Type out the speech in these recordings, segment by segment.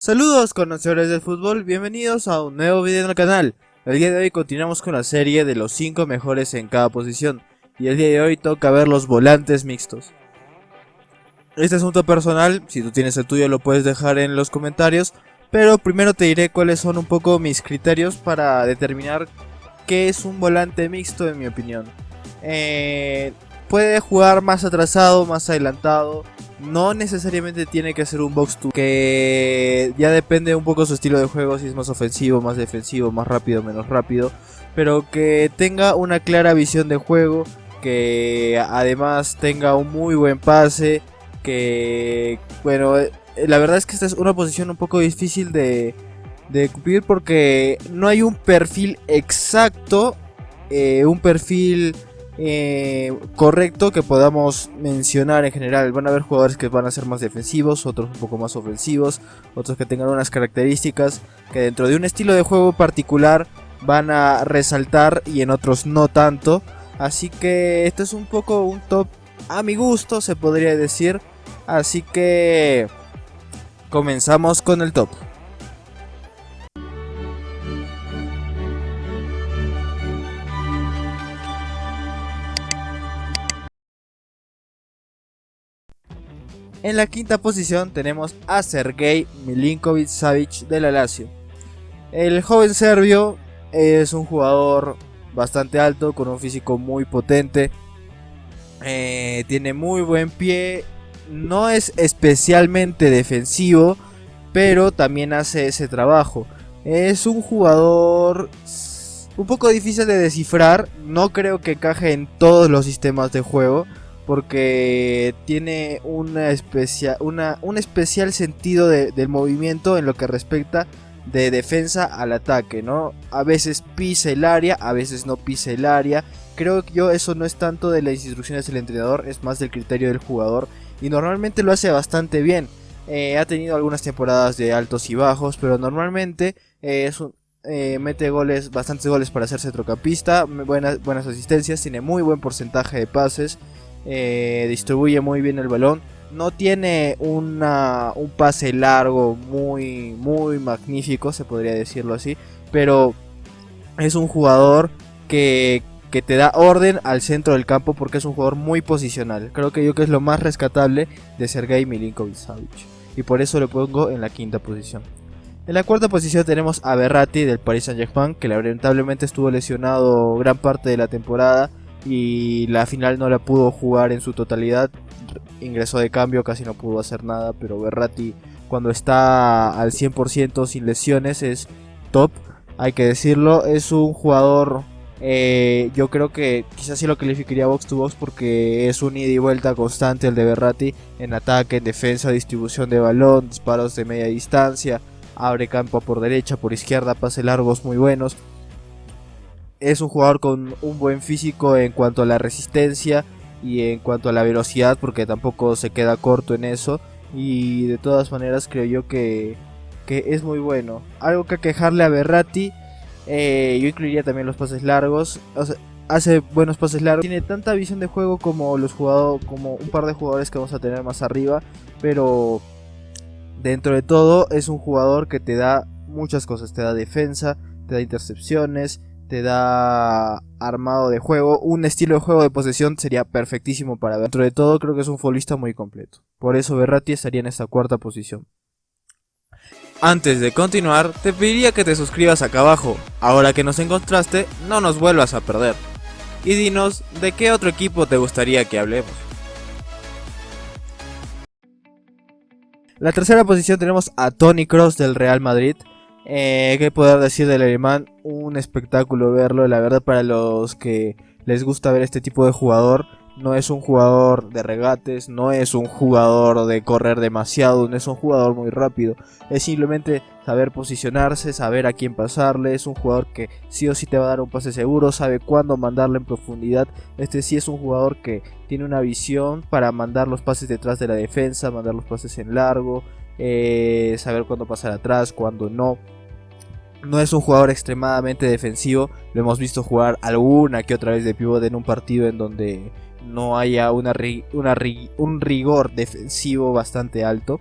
Saludos conocedores del fútbol, bienvenidos a un nuevo video en el canal. El día de hoy continuamos con la serie de los 5 mejores en cada posición. Y el día de hoy toca ver los volantes mixtos. Este asunto personal, si tú tienes el tuyo lo puedes dejar en los comentarios. Pero primero te diré cuáles son un poco mis criterios para determinar qué es un volante mixto en mi opinión. Puede jugar más atrasado, más adelantado. No necesariamente tiene que ser un box to, que ya depende un poco su estilo de juego, si es más ofensivo, más defensivo, más rápido, menos rápido, pero que tenga una clara visión de juego, que además tenga un muy buen pase, que bueno, la verdad es que esta es una posición un poco difícil de cumplir porque no hay un perfil exacto, un perfil correcto que podamos mencionar en general. Van a haber jugadores que van a ser más defensivos, otros un poco más ofensivos, otros que tengan unas características que dentro de un estilo de juego particular van a resaltar y en otros no tanto. Así que esto es un poco un top a mi gusto, se podría decir. Así que comenzamos con el top. En la quinta posición tenemos a Sergej Milinković-Savić de la Lazio. El joven serbio es un jugador bastante alto, con un físico muy potente. Tiene muy buen pie, no es especialmente defensivo, pero también hace ese trabajo. Es un jugador un poco difícil de descifrar, no creo que encaje en todos los sistemas de juego, porque tiene un especial sentido del movimiento en lo que respecta de defensa al ataque, ¿no? A veces pisa el área, a veces no pisa el área. Creo que eso no es tanto de las instrucciones del entrenador, es más del criterio del jugador. Y normalmente lo hace bastante bien. Ha tenido algunas temporadas de altos y bajos, pero normalmente mete goles, bastantes goles para ser centrocampista, buenas asistencias, tiene muy buen porcentaje de pases. Distribuye muy bien el balón. No tiene un pase largo muy magnífico, se podría decirlo así, pero es un jugador que te da orden al centro del campo porque es un jugador muy posicional. Creo que es lo más rescatable de Sergej Milinković-Savić y por eso lo pongo en la quinta posición. En la cuarta posición tenemos a Verratti del Paris Saint-Germain, que lamentablemente estuvo lesionado gran parte de la temporada y la final no la pudo jugar en su totalidad. Ingresó de cambio, casi no pudo hacer nada, pero Verratti cuando está al 100% sin lesiones es top, hay que decirlo. Es un jugador, yo creo que quizás sí lo calificaría box to box porque es un ida y vuelta constante el de Verratti en ataque, en defensa, distribución de balón, disparos de media distancia, abre campo por derecha, por izquierda, pases largos muy buenos. Es un jugador con un buen físico en cuanto a la resistencia y en cuanto a la velocidad, porque tampoco se queda corto en eso. Y de todas maneras creo yo que es muy bueno. Algo que quejarle a Verratti, yo incluiría también los pases largos. O sea, hace buenos pases largos. Tiene tanta visión de juego como como un par de jugadores que vamos a tener más arriba. Pero dentro de todo es un jugador que te da muchas cosas. Te da defensa, te da intercepciones, te da armado de juego, un estilo de juego de posesión sería perfectísimo para ver. Dentro de todo creo que es un futbolista muy completo. Por eso Verratti estaría en esta cuarta posición. Antes de continuar, te pediría que te suscribas acá abajo. Ahora que nos encontraste, no nos vuelvas a perder. Y dinos de qué otro equipo te gustaría que hablemos. La tercera posición tenemos a Toni Kroos del Real Madrid. ¿Qué poder decir del alemán? Un espectáculo verlo, la verdad, para los que les gusta ver este tipo de jugador. No es un jugador de regates, no es un jugador de correr demasiado, no es un jugador muy rápido. Es simplemente saber posicionarse, saber a quién pasarle. Es un jugador que sí o sí te va a dar un pase seguro, sabe cuándo mandarle en profundidad. Este sí es un jugador que tiene una visión para mandar los pases detrás de la defensa, mandar los pases en largo, saber cuándo pasar atrás, cuándo no. No es un jugador extremadamente defensivo, lo hemos visto jugar alguna que otra vez de pívot en un partido en donde no haya un rigor defensivo bastante alto.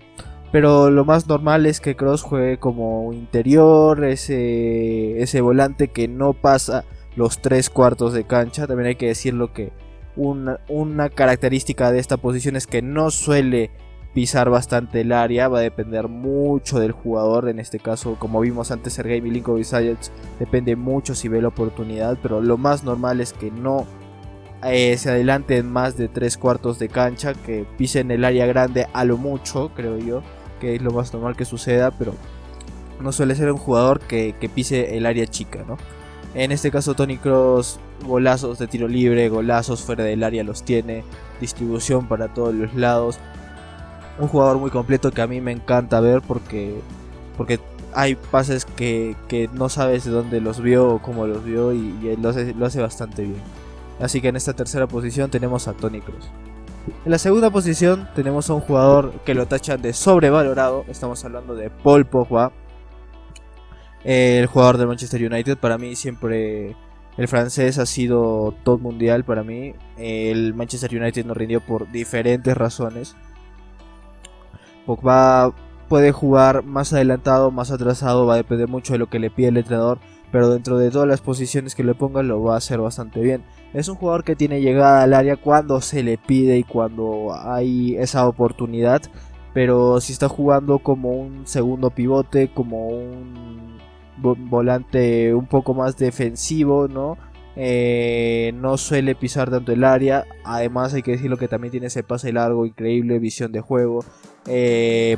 Pero lo más normal es que Kroos juegue como interior, ese volante que no pasa los 3/4 de cancha. También hay que decirlo que una característica de esta posición es que no suele pisar bastante el área, va a depender mucho del jugador. En este caso, como vimos antes, Sergei Milinkovic-Savic depende mucho si ve la oportunidad, pero lo más normal es que no se adelanten más de 3/4 de cancha, que pisen el área grande a lo mucho, creo yo, que es lo más normal que suceda, pero no suele ser un jugador que pise el área chica, ¿no? En este caso Toni Kroos, golazos de tiro libre, golazos fuera del área los tiene, distribución para todos los lados. Un jugador muy completo que a mí me encanta ver porque hay pases que no sabes de dónde los vio o cómo los vio y él lo hace bastante bien. Así que en esta tercera posición tenemos a Toni Kroos. En la segunda posición tenemos a un jugador que lo tachan de sobrevalorado. Estamos hablando de Paul Pogba, el jugador del Manchester United. Para mí siempre el francés ha sido top mundial para mí. El Manchester United no rindió por diferentes razones. Pogba puede jugar más adelantado, más atrasado, va a depender mucho de lo que le pide el entrenador, pero dentro de todas las posiciones que le pongan lo va a hacer bastante bien. Es un jugador que tiene llegada al área cuando se le pide y cuando hay esa oportunidad, pero si está jugando como un segundo pivote, como un volante un poco más defensivo, ¿no? No suele pisar tanto el área. Además hay que decirlo que también tiene ese pase largo increíble, visión de juego.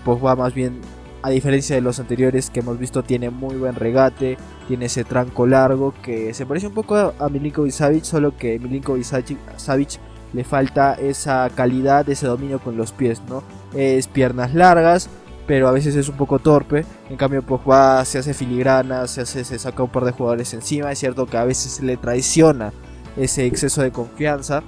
Pogba más bien, a diferencia de los anteriores que hemos visto, tiene muy buen regate, tiene ese tranco largo que se parece un poco a Milinkovic-Savic, solo que Milinkovic-Savic le falta esa calidad, ese dominio con los pies, ¿no? Es piernas largas, pero a veces es un poco torpe. En cambio Pogba se hace filigrana, se saca un par de jugadores encima. Es cierto que a veces se le traiciona ese exceso de confianza,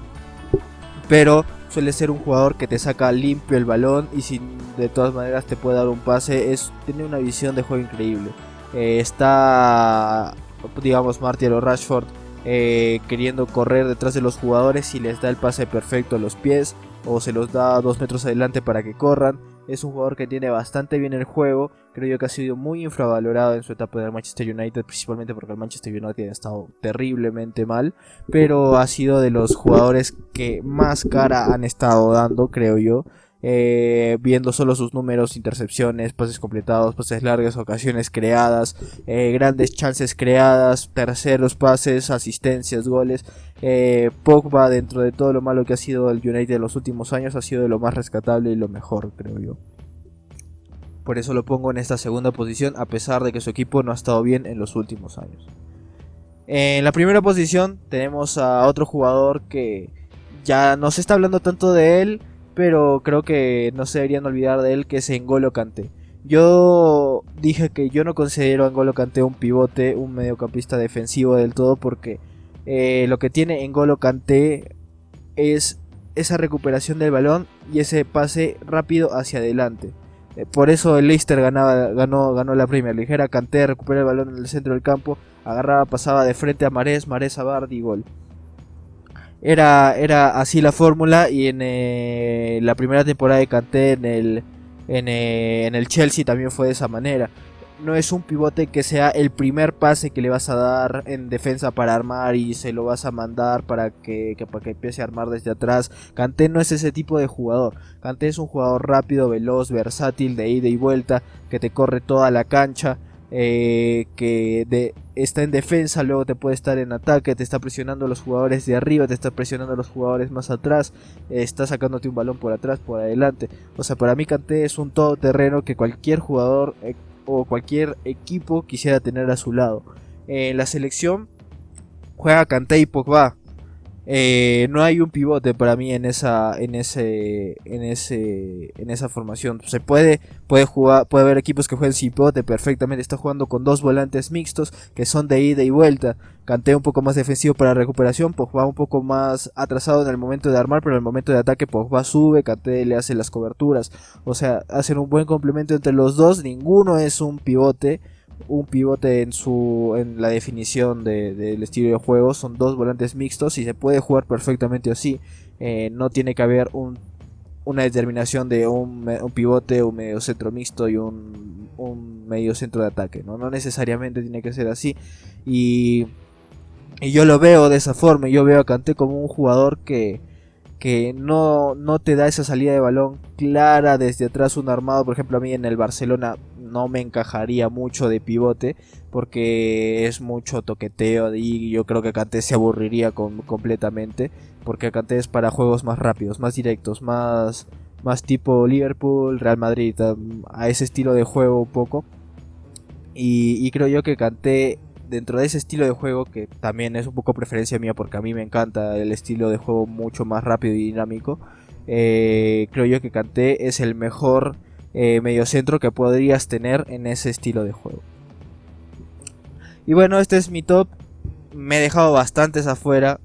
pero suele ser un jugador que te saca limpio el balón y si de todas maneras te puede dar un pase. Tiene una visión de juego increíble. Está, digamos, Martial o Rashford queriendo correr detrás de los jugadores y les da el pase perfecto a los pies o se los da 2 metros adelante para que corran. Es un jugador que tiene bastante bien el juego. Creo yo que ha sido muy infravalorado en su etapa en el Manchester United, principalmente porque el Manchester United ha estado terriblemente mal, pero ha sido de los jugadores que más cara han estado dando, creo yo. Viendo solo sus números, intercepciones, pases completados, pases largas, ocasiones creadas, grandes chances creadas, terceros pases, asistencias, goles. Pogba, dentro de todo lo malo que ha sido el United en los últimos años, ha sido de lo más rescatable y lo mejor, creo yo. Por eso lo pongo en esta segunda posición, a pesar de que su equipo no ha estado bien en los últimos años. En la primera posición tenemos a otro jugador que ya no se está hablando tanto de él, pero creo que no se deberían olvidar de él, que es N'Golo Kanté. Yo dije que yo no considero a N'Golo Kanté un pivote, un mediocampista defensivo del todo, porque lo que tiene N'Golo Kanté es esa recuperación del balón y ese pase rápido hacia adelante. Por eso el Leicester ganó la Premier League. Era Kanté, recupera el balón en el centro del campo, agarraba, pasaba de frente a Mahrez a Vardy, gol. Era así la fórmula y en la primera temporada de Kanté en el Chelsea también fue de esa manera. No es un pivote que sea el primer pase que le vas a dar en defensa para armar y se lo vas a mandar para que empiece a armar desde atrás. Kanté no es ese tipo de jugador. Kanté es un jugador rápido, veloz, versátil, de ida y vuelta, que te corre toda la cancha. Está en defensa, luego te puede estar en ataque, te está presionando a los jugadores de arriba, te está presionando a los jugadores más atrás, está sacándote un balón por atrás, por adelante. O sea, para mí Kanté es un todoterreno que cualquier jugador o cualquier equipo quisiera tener a su lado. En la selección juega Kanté y Pogba. No hay un pivote para mí en esa formación. Se puede haber equipos que jueguen sin pivote perfectamente. Está jugando con 2 volantes mixtos que son de ida y vuelta. Kanté un poco más defensivo para recuperación, Pogba un poco más atrasado en el momento de armar, pero en el momento de ataque Pogba sube, Kanté le hace las coberturas. O sea, hacen un buen complemento entre los dos. Ninguno es un pivote en la definición del estilo de juego. Son 2 volantes mixtos y se puede jugar perfectamente así. No tiene que haber un una determinación de un pivote, un medio centro mixto y un medio centro de ataque, ¿no? No necesariamente tiene que ser así. Y yo lo veo de esa forma. Yo veo a Kanté como un jugador que no te da esa salida de balón clara desde atrás, un armado. Por ejemplo, a mí en el Barcelona no me encajaría mucho de pivote porque es mucho toqueteo y yo creo que Kanté se aburriría completamente, porque Kanté es para juegos más rápidos, más directos, más tipo Liverpool, Real Madrid, a ese estilo de juego un poco. Y creo yo que Kanté, dentro de ese estilo de juego, que también es un poco preferencia mía porque a mí me encanta el estilo de juego mucho más rápido y dinámico, creo yo que Kanté es el mejor mediocentro que podrías tener en ese estilo de juego. Y bueno, este es mi top. Me he dejado bastantes afuera.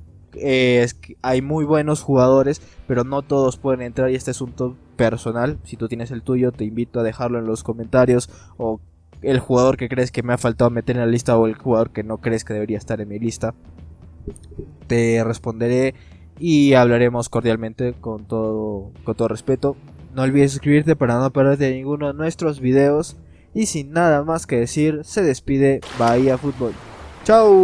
Hay muy buenos jugadores, pero no todos pueden entrar y este es un top personal. Si tú tienes el tuyo, te invito a dejarlo en los comentarios, o el jugador que crees que me ha faltado meter en la lista o el jugador que no crees que debería estar en mi lista. Te responderé y hablaremos cordialmente con todo respeto. No olvides suscribirte para no perderte ninguno de nuestros videos. Y sin nada más que decir, se despide Bahía Fútbol. ¡Chao!